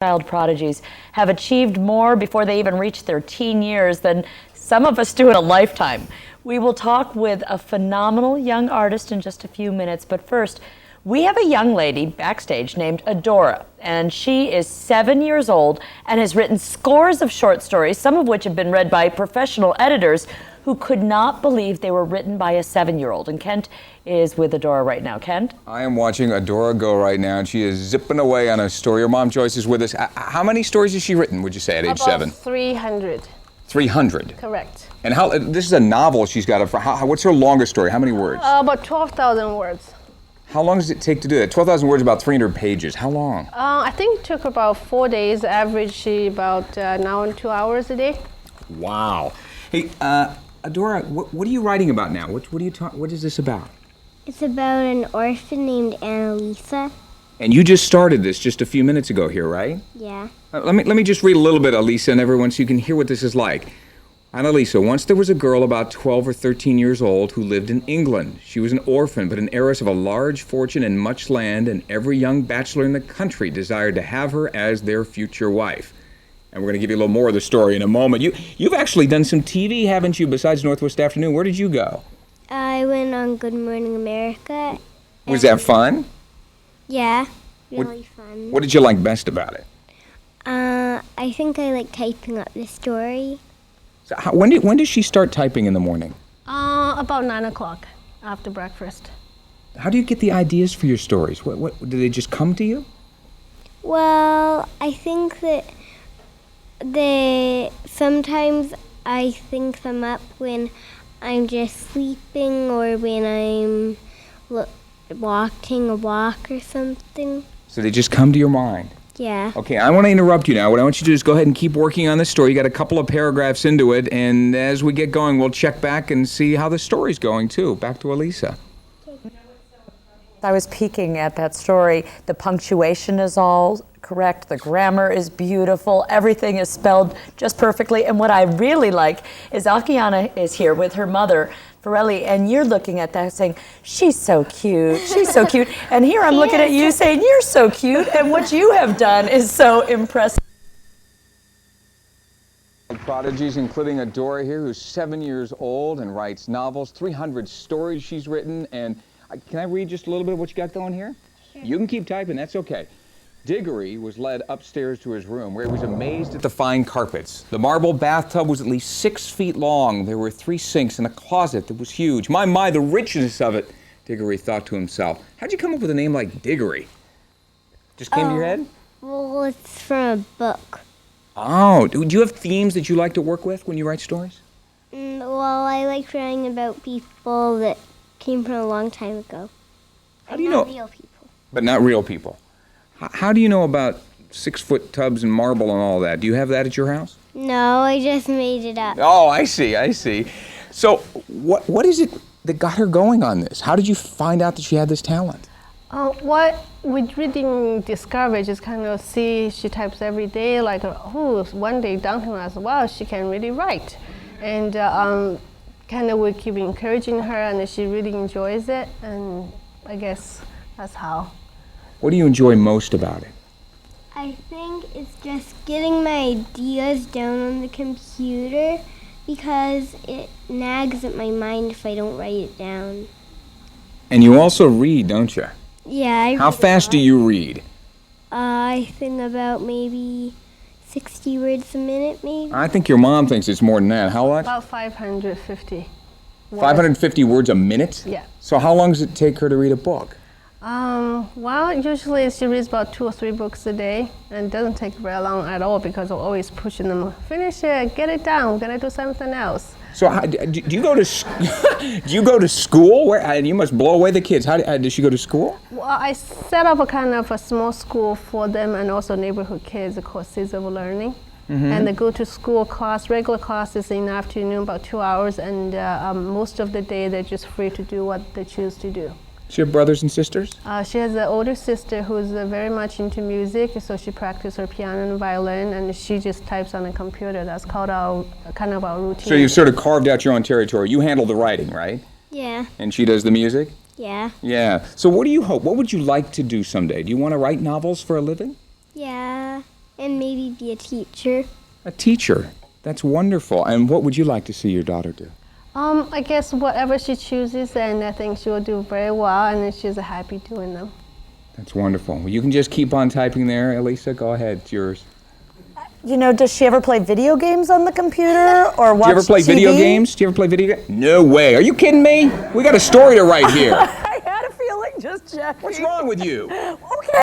Child prodigies have achieved more before they even reach their teen years than some of us do in a lifetime. We will talk with a phenomenal young artist in just a few minutes, but first, we have a young lady backstage named Adora, and she is 7 years old and has written scores of short stories, some of which have been read by professional editors who could not believe they were written by a 7-year-old. And Kent is with Adora right now. Kent? I am watching Adora go right now, and she is zipping away on a story. Her mom, Joyce, is with us. How many stories has she written, would you say, at age 7? About 300. 300? Correct. And this is a novel she's got. What's her longest story? How many words? About 12,000 words. How long does it take to do that? 12,000 words, about 300 pages. How long? I think it took about 4 days, average about an hour and 2 hours a day. Wow. Hey, Adora, what are you writing about now? What is this about? It's about an orphan named Annalisa. And you just started this just a few minutes ago here, right? Yeah. Let me just read a little bit, Alisa, and everyone, so you can hear what this is like. Annalisa, once there was a girl about 12 or 13 years old who lived in England. She was an orphan, but an heiress of a large fortune and much land, and every young bachelor in the country desired to have her as their future wife. And we're going to give you a little more of the story in a moment. You've actually done some TV, haven't you, besides Northwest Afternoon? Where did you go? I went on Good Morning America. Was that fun? Yeah, really fun. What did you like best about it? I think I like typing up the story. So when does she start typing in the morning? About 9 o'clock after breakfast. How do you get the ideas for your stories? What do they just come to you? Well, I think that sometimes I think them up when I'm just sleeping or when I'm walking a walk or something. So they just come to your mind? Yeah. Okay, I want to interrupt you now. What I want you to do is go ahead and keep working on this story. You got a couple of paragraphs into it, and as we get going, we'll check back and see how the story's going, too. Back to Alisa. I was peeking at that story. The punctuation is all correct. The grammar is beautiful. Everything is spelled just perfectly. And what I really like is Akiana is here with her mother, Farelli, and you're looking at that saying, she's so cute, she's so cute. And here I'm looking at you saying, you're so cute, and what you have done is so impressive. Prodigies, including Adora here, who's 7 years old and writes novels, 300 stories she's written. And can I read just a little bit of what you got going here? Sure. You can keep typing, that's okay. Diggory was led upstairs to his room, where he was amazed at the fine carpets. The marble bathtub was at least 6 feet long. There were 3 sinks and a closet that was huge. My, the richness of it, Diggory thought to himself. How'd you come up with a name like Diggory? Just came to your head? Well, it's from a book. Oh, do you have themes that you like to work with when you write stories? Well, I like writing about people that came from a long time ago. How do you know? Not real people. But not real people. How do you know about 6-foot tubs and marble and all that? Do you have that at your house? No, I just made it up. Oh, I see. So what is it that got her going on this? How did you find out that she had this talent? What we didn't discover, just kind of see she types every day, like, one day down to us, wow, she can really write. And kind of we keep encouraging her, and she really enjoys it, and I guess that's how. What do you enjoy most about it? I think it's just getting my ideas down on the computer because it nags at my mind if I don't write it down. And you also read, don't you? Yeah. How fast do you read? I think about maybe 60 words a minute, maybe. I think your mom thinks it's more than that. How much? About 550 words. 550 words a minute? Yeah. So how long does it take her to read a book? Well, usually she reads about 2 or 3 books a day, and it doesn't take very long at all because I'm always pushing them, finish it, get it down, we're gonna do something else. So do you go to do you go to school? You must blow away the kids. Does she go to school? Well, I set up a kind of a small school for them, and also neighborhood kids called Seeds of Learning. Mm-hmm. And they go to school class, regular classes in the afternoon, about 2 hours, and most of the day they're just free to do what they choose to do. She have brothers and sisters? She has an older sister who's very much into music, so she practices her piano and violin, and she just types on a computer. That's called our routine. So you've sort of carved out your own territory. You handle the writing, right? Yeah. And she does the music? Yeah. Yeah. So what do you hope? What would you like to do someday? Do you want to write novels for a living? Yeah. and maybe be a teacher. A teacher. That's wonderful. And what would you like to see your daughter do? I guess whatever she chooses, and I think she will do very well, and she's happy doing them. That's wonderful. Well, you can just keep on typing there. Elisa, go ahead. It's yours. You know, does she ever play video games on the computer or watch Do you ever play TV? video games? Do you ever play video games? No way. Are you kidding me? We got a story to write here. I had a feeling, just checking. What's wrong with you? Okay.